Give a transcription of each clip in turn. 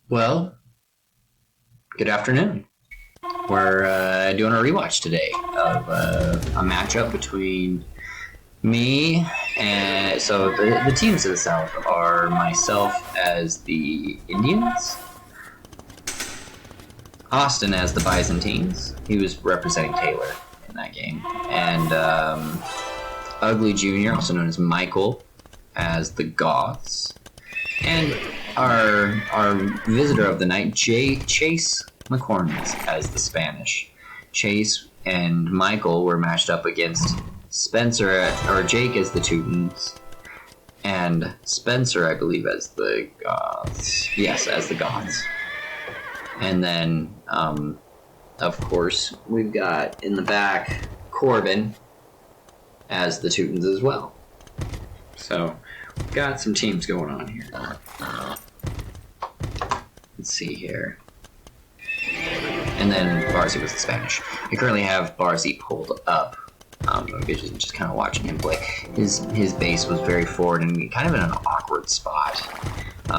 Well, good afternoon. We're doing a rewatch today of a matchup between me and the teams to the south are myself as the Indians, Austin as the Byzantines. He was representing Taylor in that game, and Ugly Jr., also known as Michael, as the Goths, and our visitor of the night, Chase McCormick, as the Spanish. Chase and Michael were matched up against Jake as the Teutons, and Spencer, I believe, as the Goths. Yes, as the Goths. And then, of course, we've got in the back Corbin as the Teutons as well. So, we've got some teams going on here. Let's see here. And then Barzy was the Spanish. I currently have Barzy pulled up. Just kind of watching him play. His base was very forward and kind of in an awkward spot.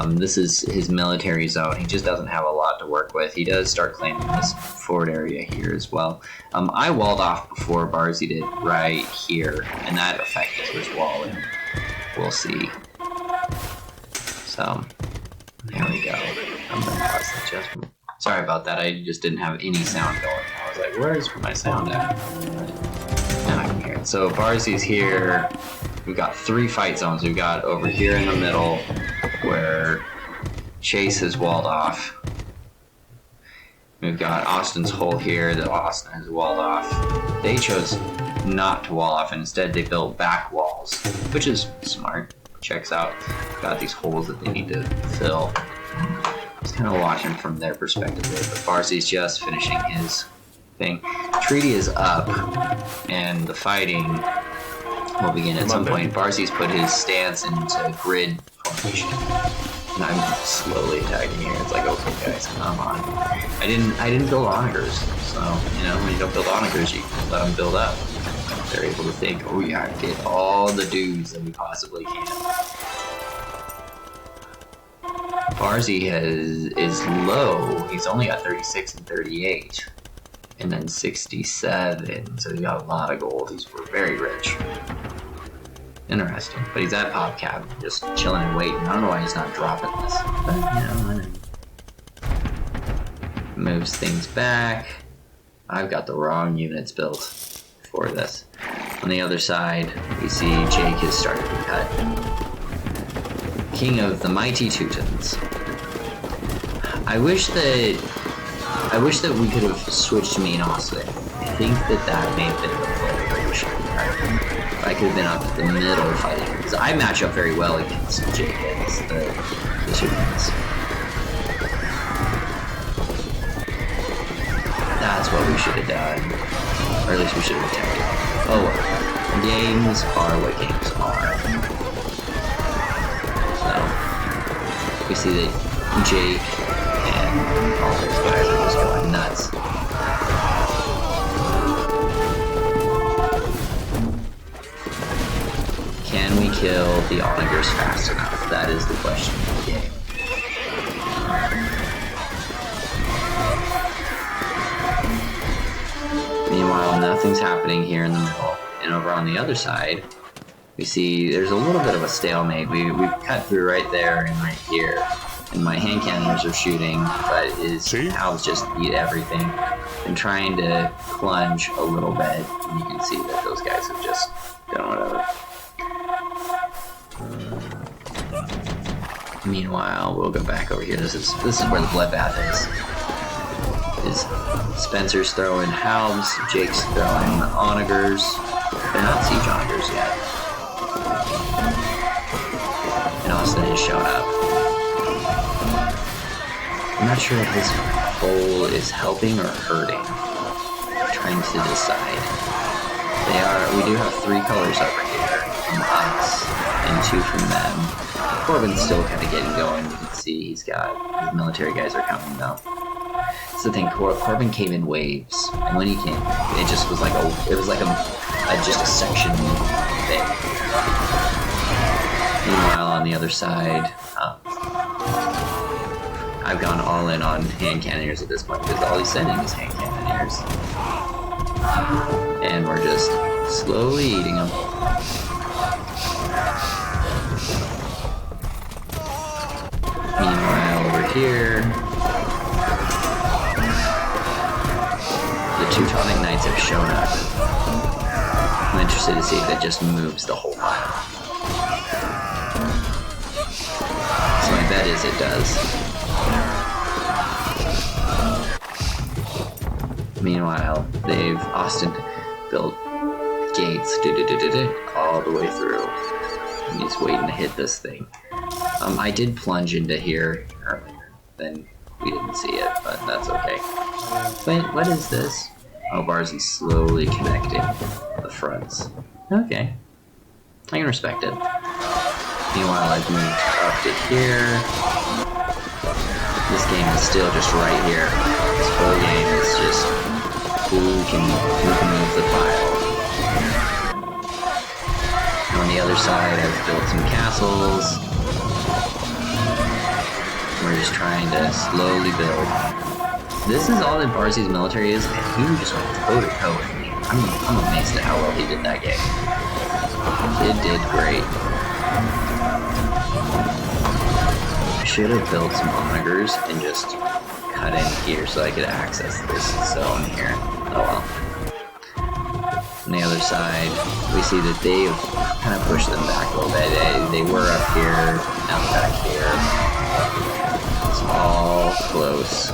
This is his military zone. He just doesn't have a lot to work with. He does start claiming this forward area here as well. I walled off before Barzy did right here, and that affected his walling. We'll see. So, there we go. I'm going to pause the adjustment. Sorry about that, I just didn't have any sound going. I was like, where's my sound at? Now I can hear it. So Barzi's here. We've got 3 fight zones. We've got over here in the middle where Chase has walled off. We've got Austin's hole here that Austin has walled off. They chose not to wall off, and instead they built back walls, which is smart. Checks out. Got these holes that they need to fill. Just kind of watching from their perspective there, but Barzi's just finishing his thing. Treaty is up, and the fighting will begin at some point. Barzi's put his stance into grid formation, and I'm slowly attacking here. It's like, okay, guys, come on. I didn't build onagers, so when you don't build onagers, you let them build up. They're able to think, oh yeah, get all the dudes that we possibly can. Barzy is low. He's only got 36 and 38. And then 67. So he got a lot of gold. We're very rich. Interesting. But he's at pop cap, just chilling and waiting. I don't know why he's not dropping this. But, moves things back. I've got the wrong units built for this. On the other side, we see Jake has started to cut. King of the mighty Teutons. I wish that we could have switched to me and Austin. I think that may have been the play that we should have. I could have been up at the middle fighting. Because I match up very well against Jake against the Teutons. That's what we should have done. Or at least we should have attacked. Oh well. Games are what games are. We see that Jake and all those guys are just going nuts. Can we kill the onagers fast enough? That is the question of the game. Meanwhile, nothing's happening here in the middle. And over on the other side, we see there's a little bit of a stalemate. We've cut through right there and right here. And my hand cannons are shooting, but his cows just eat everything. I'm trying to plunge a little bit, and you can see that those guys have just done whatever. Meanwhile, we'll go back over here. This is where the bloodbath is. Spencer's throwing halves, Jake's throwing onagers. They're not siege onagers yet. And Austin has shown up. I'm not sure if this hole is helping or hurting. I'm trying to decide. We do have 3 colors over here from us and 2 from them. Corbin's still kind of getting going. You can see his military guys are coming though. It's the thing. Corbin came in waves, and when he came, it just was like just a section thing. Meanwhile, on the other side, I've gone all in on hand cannoneers at this point because all he's sending is hand cannoneers. And we're just slowly eating them. Meanwhile, over here, the Teutonic Knights have shown up. I'm interested to see if it just moves the whole pile. So my bet is it does. Meanwhile, Austin built gates all the way through. And he's waiting to hit this thing. I did plunge into here earlier. Then we didn't see it, but that's okay. Wait, what is this? Oh, Barzy's slowly connecting the fronts. Okay. I can respect it. Meanwhile, I've moved up to here. This game is still just right here. This whole game is just who can move the pile. On the other side, I've built some castles. We're just trying to slowly build. This is all that Barzy's military is, and he just went toe-to-toe with me. I'm amazed at how well he did that game. Kid did great. I should have built some onagers and just cut in here so I could access this zone here. Oh well. On the other side, we see that they've kind of pushed them back a little bit. They were up here, now they're back here. It's all close.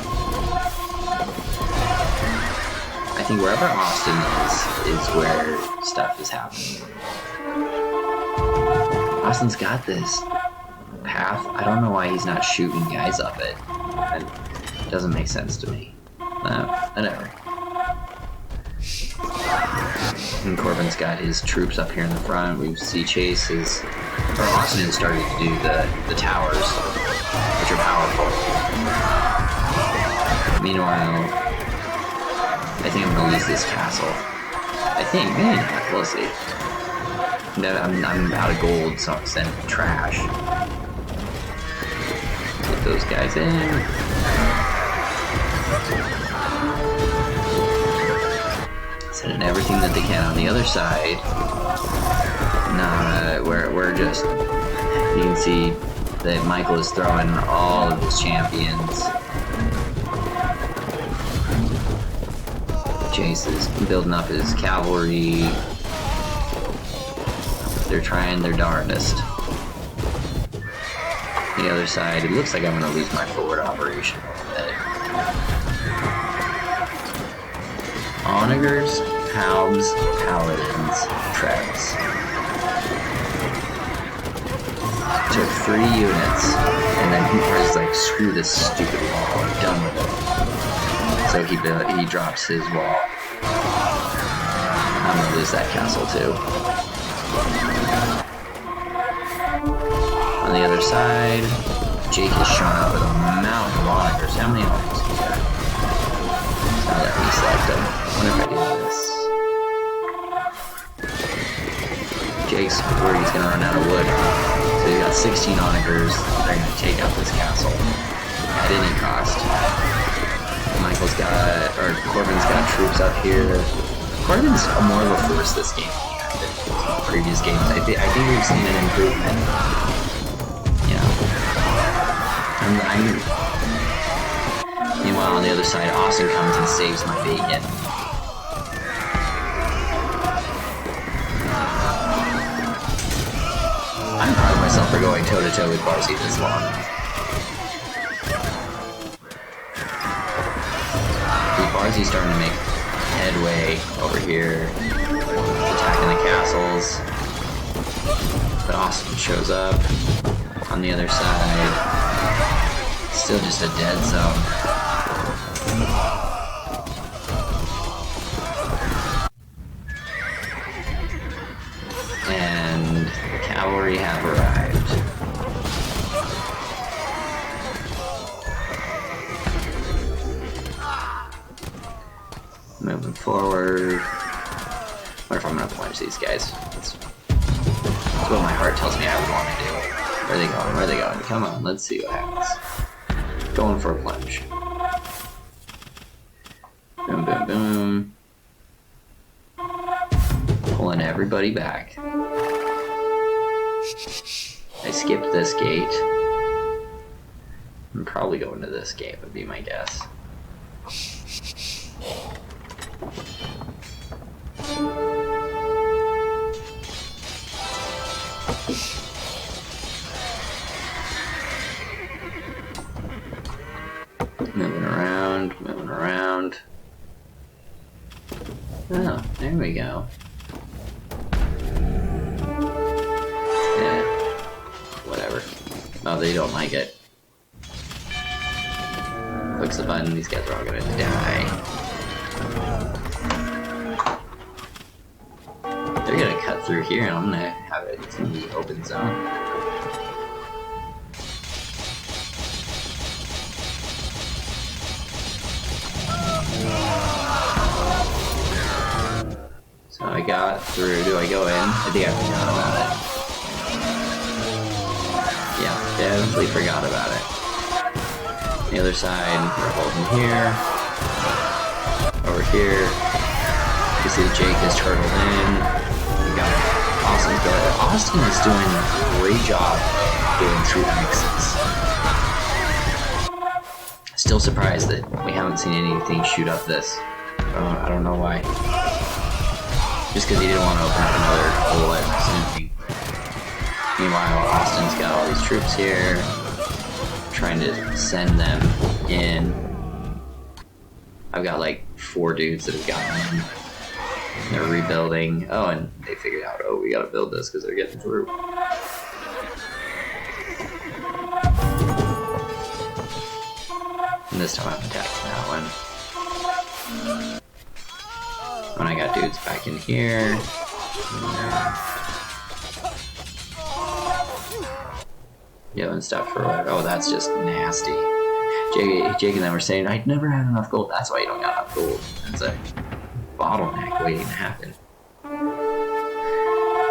I think wherever Austin is where stuff is happening. Austin's got this path. I don't know why he's not shooting guys up it. It doesn't make sense to me. Whatever. And Corbin's got his troops up here in the front. We see Chase's, or Austin is starting to do the towers, which are powerful. Meanwhile, I think I'm gonna lose this castle. I think, maybe not, we'll see. No, I'm out of gold, so I'm sending trash. Get those guys in. Sending everything that they can on the other side. Nah, we're just, you can see that Michael is throwing all of his champions. Chase is building up his cavalry. They're trying their darndest. The other side, it looks like I'm going to lose my forward operation a little bit. Onagers, Halbs, Paladins, Treads. Took 3 units, and then he was like, screw this stupid wall, I'm done with it. So he drops his wall. I'm gonna lose that castle too. On the other side, Jake has shown up with a mountain of onagers. How many onagers do you got? Now that we select them. I wonder if I can do this. Jake's worried he's gonna run out of wood. So he's got 16 onagers. They're gonna take out this castle at any cost. Michael's got, or Corbin's got troops up here. Corbin's more of a force this game than he had been in previous games. I think we've seen an improvement. Yeah. Meanwhile, on the other side, Austin comes and saves my bacon. I'm proud of myself for going toe-to-toe with Barzy this long. Barzy's starting to make headway over here, attacking the castles. But Austin shows up on the other side. Still just a dead zone. And the cavalry have arrived. Moving forward. I wonder if I'm gonna plunge these guys. That's what my heart tells me I would want to do. Where are they going? Where are they going? Come on, let's see what happens. going for a plunge. Boom, boom, boom. Pulling everybody back. I skipped this gate. I'm probably going to this gate, would be my guess. Moving around, moving around. Oh, there we go. Yeah, whatever. Oh, they don't like it. Clicks the button, these guys are all gonna die. They're gonna cut through here and I'm gonna have it, it's gonna be open zone. So I got through, do I go in? I think I forgot about it. Yeah, definitely forgot about it. The other side, we're holding here. Over here. You see Jake is turtled in. We got Austin going. Austin is doing a great job doing troop mixes. Still surprised that we haven't seen anything shoot up this. I don't know why. Just because he didn't want to open up another hole, I'm assuming. Meanwhile, Austin's got all these troops here, trying to send them in. I've got like 4 dudes that have gotten in. They're rebuilding. Oh, and they figured out, oh, we gotta build this because they're getting through. And this time I'm attacking that one. When I got dudes back in here. Yelling stuff for, oh, that's just nasty. Jake and them were saying, I'd never had enough gold. That's why you don't got enough gold. It's a bottleneck waiting to happen.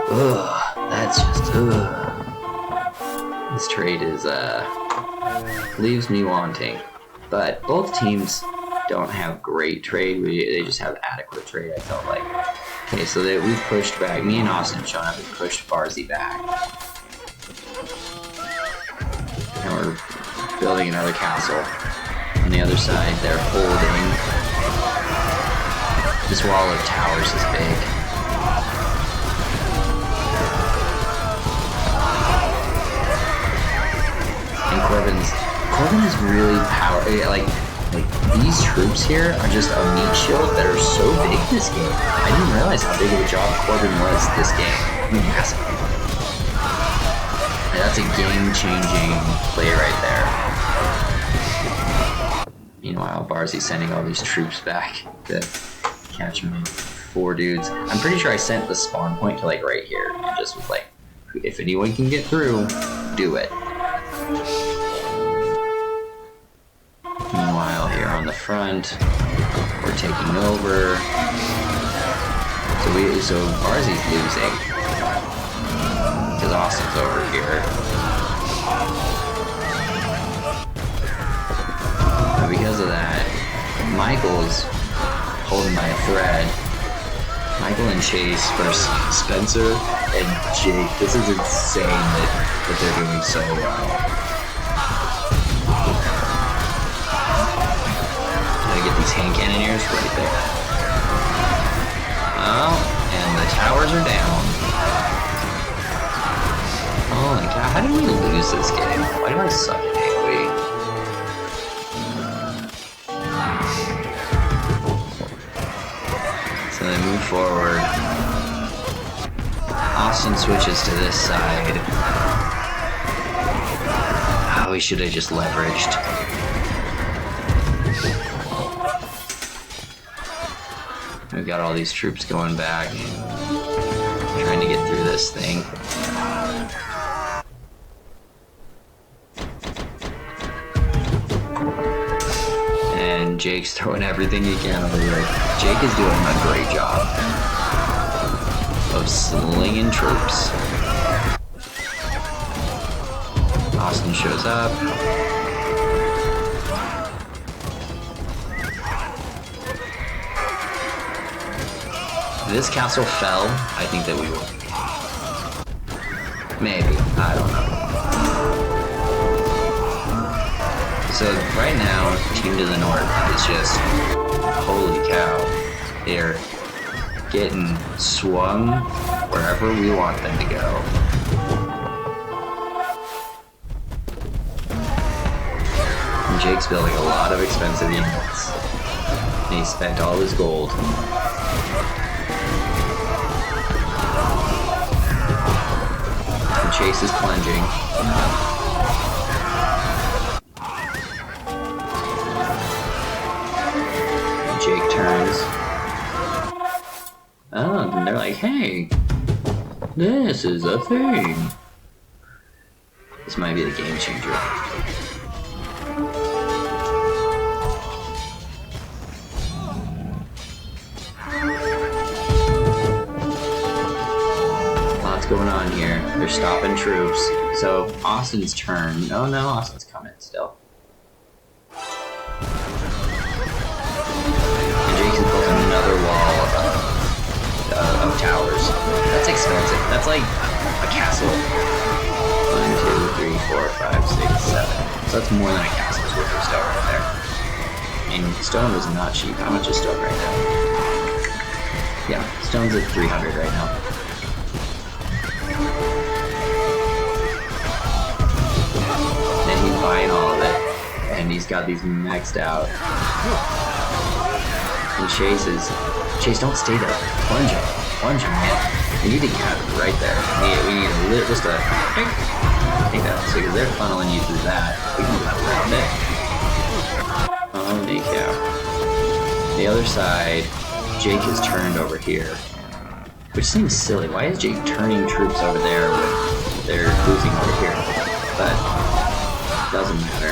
Ugh, that's just, ugh. This trade is, leaves me wanting. But both teams don't have great trade. They just have adequate trade, I felt like. Okay, so we pushed back. Me and Austin have shown up and pushed Barzy back. And we're building another castle. On the other side, they're holding. This wall of towers is big. And Corbin is really powerful. Like these troops here are just a meat shield that are so big this game. I didn't realize how big of a job Corbin was this game. I mean, massive. And that's a game-changing play right there. Meanwhile, Barzy's sending all these troops back to catch me. 4 dudes. I'm pretty sure I sent the spawn point to like right here and just was like, if anyone can get through, do it. Meanwhile, here on the front, we're taking over. So Barzy's losing because Austin's over here. But because of that, Michael's holding by a thread. Michael and Chase versus Spencer and Jake. This is insane that they're doing so well. Get these hand cannoneers right there. Oh, and the towers are down. Oh my god, how did we lose this game? Why do I suck at AoE? So they move forward. Austin switches to this side. Oh, we should have just leveraged. We've got all these troops going back, trying to get through this thing. And Jake's throwing everything he can over here. Jake is doing a great job of slinging troops. Austin shows up. this castle fell, I think that we will. Maybe. I don't know. So right now, team to the north is just, holy cow, they're getting swung wherever we want them to go. And Jake's building a lot of expensive units. And he spent all his gold. And Chase is plunging. Jake turns. Oh, and they're like, hey, this is a thing. This might be the game changer. Lots going on here. They're stopping troops. So Austin's turn. Oh no, Austin's coming still. Another wall of towers. That's expensive. That's like a castle. 1, 2, 3, 4, 5, 6, 7. So that's more than a castle's worth of stone right there. And stone is not cheap. How much is stone right now? Yeah, stone's at 300 right now. And he's buying all of it. And he's got these maxed out. And Chase, don't stay there. Plunge him, man. We need to cap it right there. We need a little, just a, take that, so because they're funneling you through that. We can go around it. Holy cow. The other side, Jake is turned over here, which seems silly. Why is Jake turning troops over there when they're losing over here? But it doesn't matter.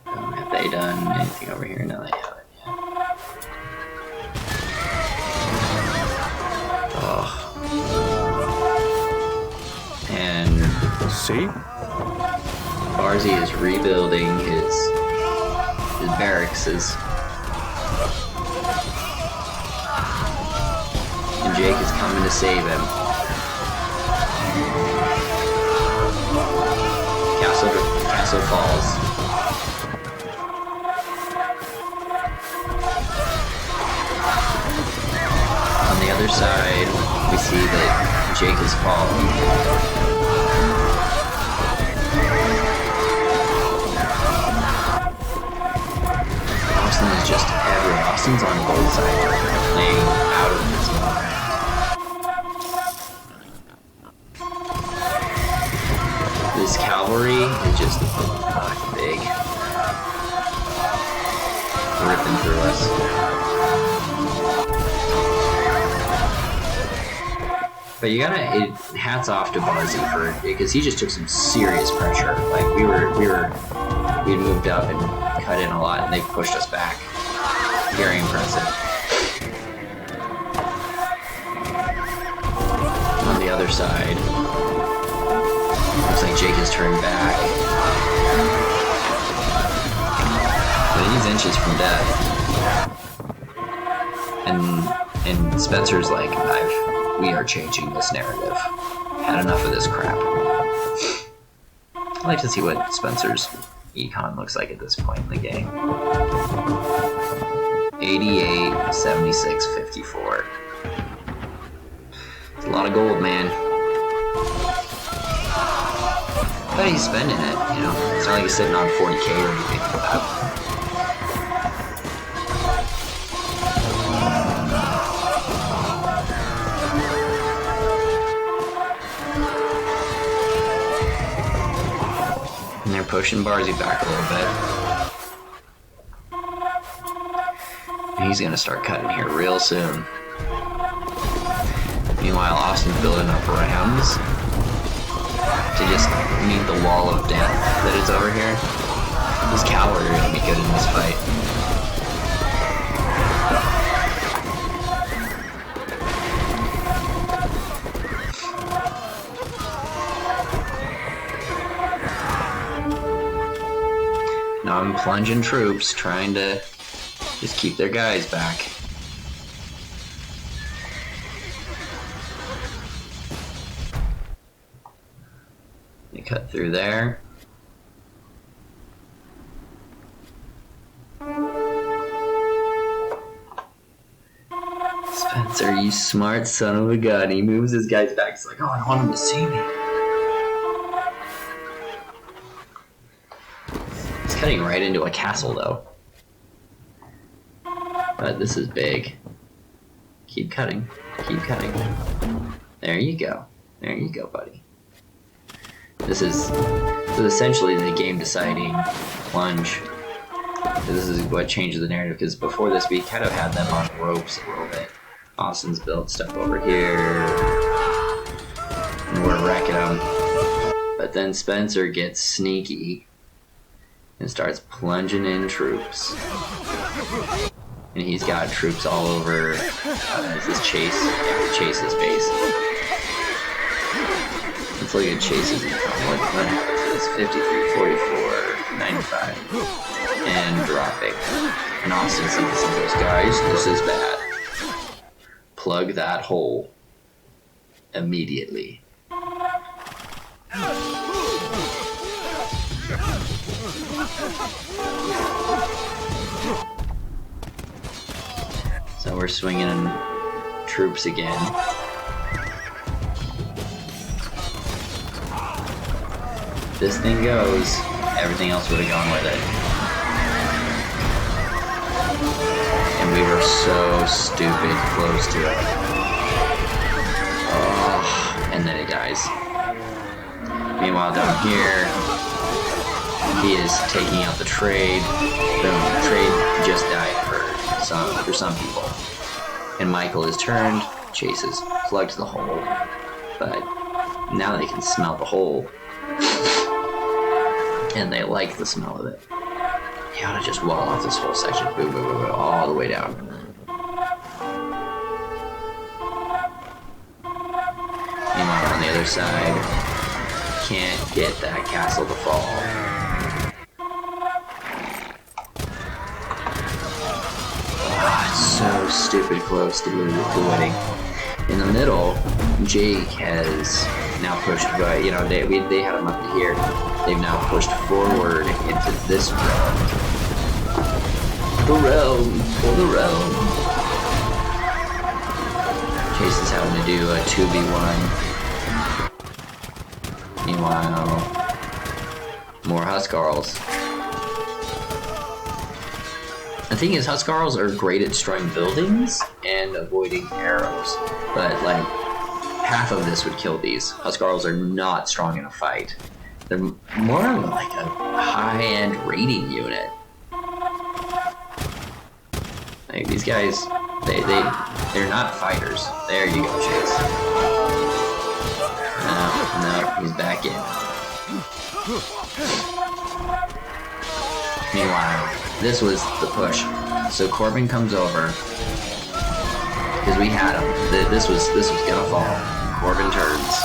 Have they done anything over here? No, they haven't yet. Oh. And see? Barzy is rebuilding his barracks. And Jake is coming to save him. Castle falls. On the other side, we see that Jake is falling. Austin is just everywhere. Austin's on both sides, playing out of this moment. This cavalry is just big, ripping through us. But you gotta, hats off to Barzy because he just took some serious pressure. Like we moved up and cut in a lot, and they pushed us back. Very impressive. On the other side, looks like Jake has turned back, but he's inches from death. And Spencer's like, we are changing this narrative. Had enough of this crap. I'd like to see what Spencer's econ looks like at this point in the game. 88, 76, 54. It's a lot of gold, man. But he's spending it, you know. It's not like he's sitting on 40k or anything like that. And they're pushing Barzy back a little bit. And he's gonna start cutting here real soon. Meanwhile, Austin's building up rams to just meet the wall of death that is over here. His cavalry are gonna be good in this fight. Now I'm plunging troops, trying to just keep their guys back. cut through there. Spencer, you smart son of a gun. He moves his guys back. He's like, oh, I don't want him to see me. He's cutting right into a castle, though. But this is big. Keep cutting. Keep cutting. There you go. There you go, buddy. This is essentially the game-deciding plunge. This is what changes the narrative, because before this we kind of had them on ropes a little bit. Austin's built stuff over here, and we're wrecking them. But then Spencer gets sneaky and starts plunging in troops. And he's got troops all over. Is this Chase? Yeah, Chase's base. Let's look at Chase's income. What happens is 53, 44, 95. And dropping. And Austin sees this and goes, guys, this is bad. Plug that hole. Immediately. So we're swinging in troops again. This thing goes, everything else would have gone with it. And we were so stupid close to it. Oh, and then it dies. Meanwhile down here, he is taking out the trade. Boom, the trade just died for some people. And Michael is turned, chases, plugs the hole. But now they can smell the hole. And they like the smell of it. You ought to just wall off this whole section. Boom, boom, boom, boom, all the way down. Meanwhile, on the other side, can't get that castle to fall. Oh, it's so stupid close to winning. In the middle, Jake has now pushed, but you know, they had him up to here. They've now pushed forward into this realm. The realm, for the realm. Chase is having to do a 2v1. Meanwhile, more Huskarls. The thing is, Huskarls are great at destroying buildings and avoiding arrows, but like half of this would kill these. Huskarls are not strong in a fight. They're more of like a high-end raiding unit. Like these guys, they're not fighters. There you go, Chase. No, he's back in. Meanwhile, this was the push. So Corbin comes over because we had him. This was gonna fall. Corbin turns.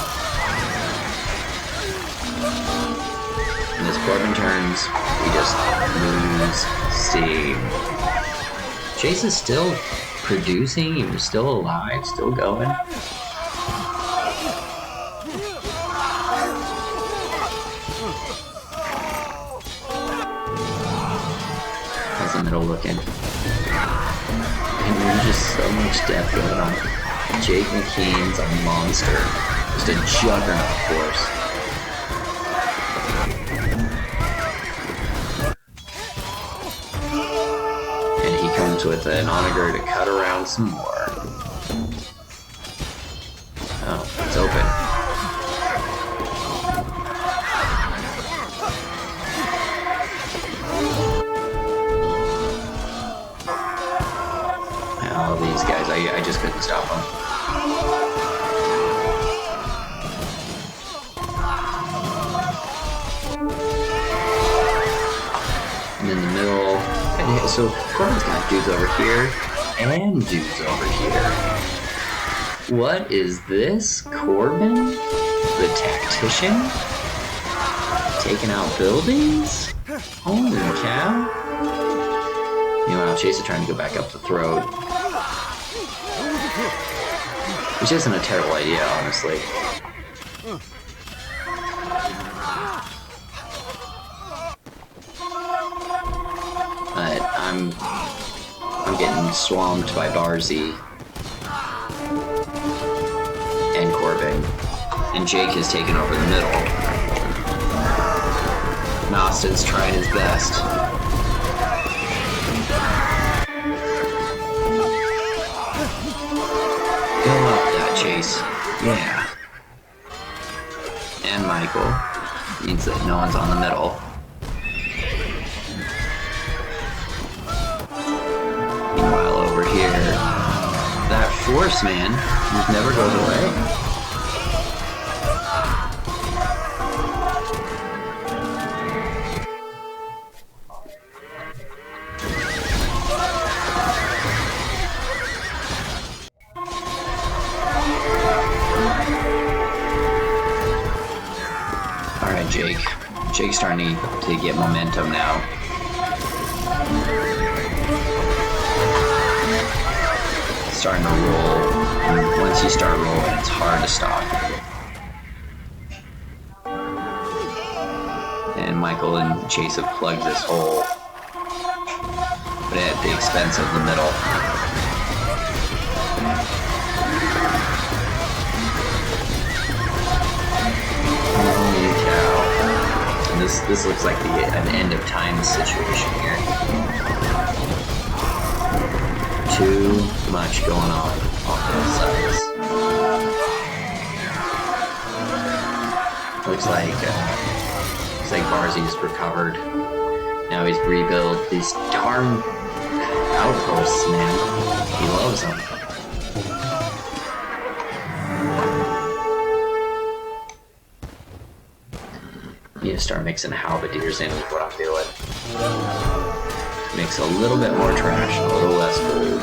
And as Corbin turns, we just lose steam. Chase is still producing, he was still alive, still going. How's the middle looking? And there's just so much death going on. Jake McKean's a monster. Just a juggernaut force. With an onager to cut around some more. Oh, it's open. All these guys, I just couldn't stop them. And in the middle, so Corbin's got dudes over here and dudes over here. What is this? Corbin? The tactician? Taking out buildings? Holy cow. Meanwhile, Chase is trying to go back up the throat. Which isn't a terrible idea, honestly. I'm getting swamped by Barzy and Corbin, and Jake has taken over the middle. And Austin's trying his best. Go up that, Chase. Yeah. And Michael. Means that no one's on the middle. Meanwhile, over here, that force man just never goes away. Alright, Jake. Jake's starting to get momentum now. Starting to roll. And once you start rolling, it's hard to stop. And Michael and Chase have plugged this hole, but at the expense of the middle. Holy cow. And this looks like an end of time situation here. Too much going on both sides. Looks like Barzy's recovered. Now he's rebuilt these darn outposts, man. He loves them. Need to start mixing halberdiers in with what I'm doing. Makes a little bit more trash, a little less gold.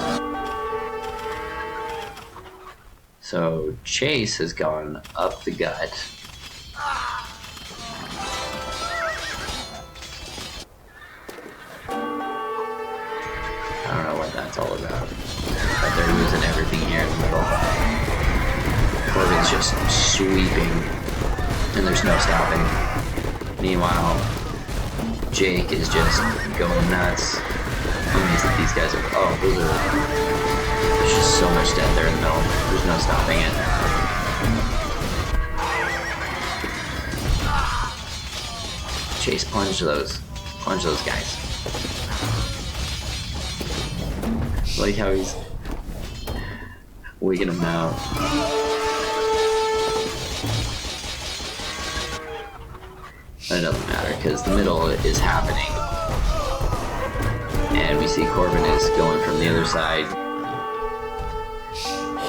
So Chase has gone up the gut. I don't know what that's all about. But they're losing everything here in the middle. Corbin's just sweeping, and there's no stopping. Meanwhile, Jake is just going nuts. Amazed that these guys are. Oh, there's just so much death there in the middle. There's no stopping it. Chase, plunge those guys. Like how he's wigging them out. But it doesn't matter because the middle is happening. And we see Corbin is going from the other side.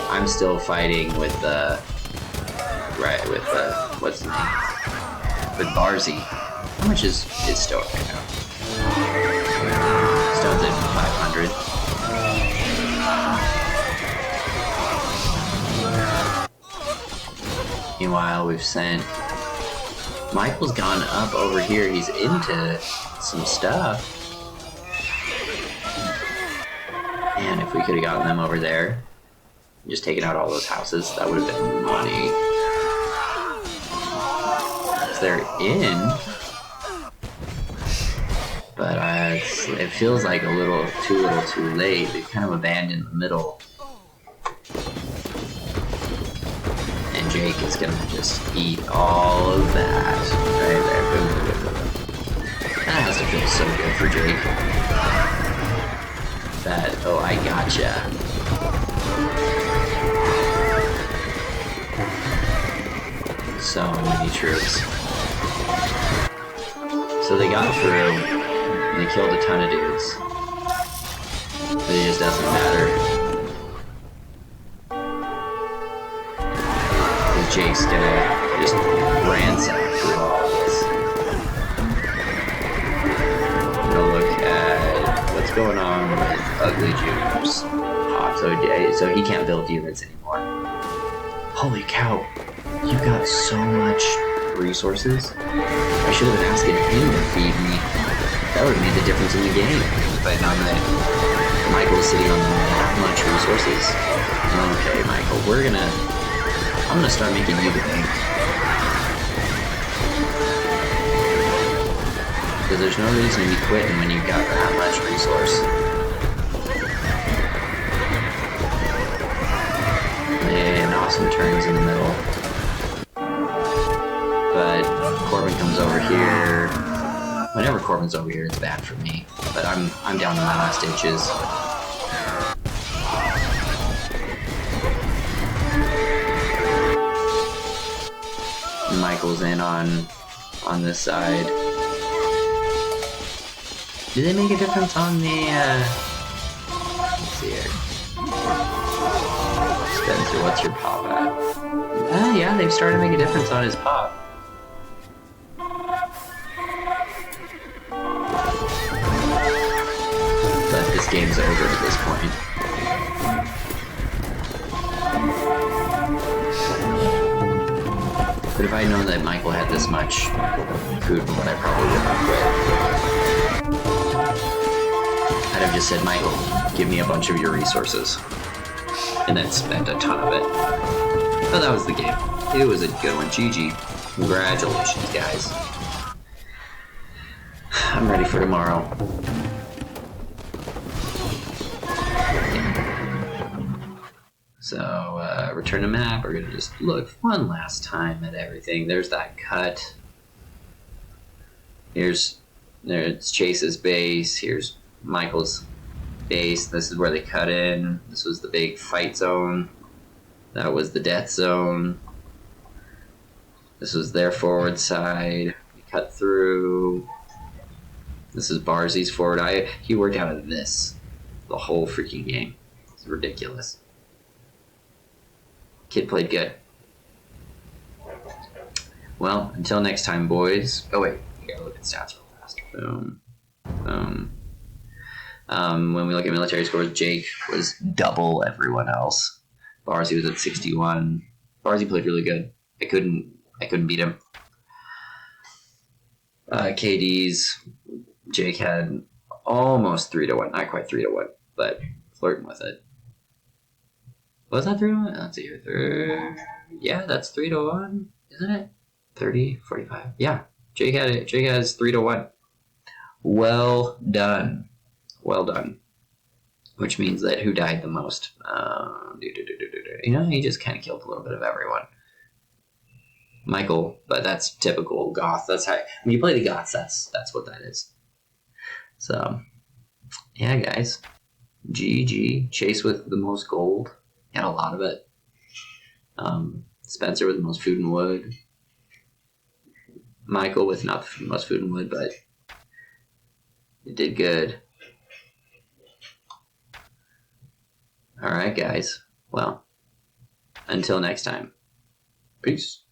I'm still fighting with what's his name? With Barzy. How much is Stoic right now? Stone's at 500. Meanwhile, we've sent... Michael's gone up over here. He's into some stuff. Man, if we could have gotten them over there, just taken out all those houses, that would have been money. They're in, but it feels like a little too late. They've kind of abandoned the middle. And Jake is gonna just eat all of that. Right there. Boom, boom, boom, boom. That has to feel so good for Jake. That, oh, I gotcha. So many troops. So they got through, and they killed a ton of dudes. But it just doesn't matter. Because Jake's gonna just ransack through all of this. Gonna look at what's going on with Ugly Junior's pop. So he can't build units anymore. Holy cow, you got so much resources. I should have been asking him to feed me. That would have made the difference in the game. But now that Michael is sitting on that much resources. Okay, Michael, I'm gonna start making you the bank. Because there's no reason to be quitting when you've got that much resource. And awesome turns in the middle. But Corbin comes over here. Whenever Corbin's over here, it's bad for me. But I'm down to my last ditches. Michael's in on this side. Do they make a difference on the, let's see here. Spencer, what's your pop at? Yeah, they've started to make a difference on his pop. But this game's over at this point. But if I'd known that Michael had this much food, I probably would have quit. I'd have just said, Michael, give me a bunch of your resources. And then spent a ton of it. But that was the game. It was a good one. GG. Congratulations, guys. I'm ready for tomorrow. So, return to map. We're gonna just look one last time at everything. There's that cut. There's Chase's base. Here's Michael's base. This is where they cut in. This was the big fight zone. That was the death zone. This was their forward side. We cut through. This is Barzy's forward. He worked out of this the whole freaking game. It's ridiculous. Kid played good. Well, until next time, boys. Oh wait, we gotta look at stats real fast. Boom. Boom. When we look at military scores, Jake was double everyone else. Barzy was at 61. Barzy played really good. I couldn't beat him. KDs, Jake had almost 3-1. Not quite 3-1, but flirting with it. Was that 3-1? Let's see here. Yeah, that's 3-1, isn't it? 30, 45. Yeah, Jake had it. Jake has 3-1. Well done. Well done. Which means that who died the most? You know, he just kind of killed a little bit of everyone. Michael, but that's typical goth. That's how when you play the goths. That's what that is. So, yeah, guys. GG. Chase with the most gold. Had a lot of it. Spencer with the most food and wood. Michael with not the most food and wood, but it did good. Alright, guys. Well, until next time. Peace.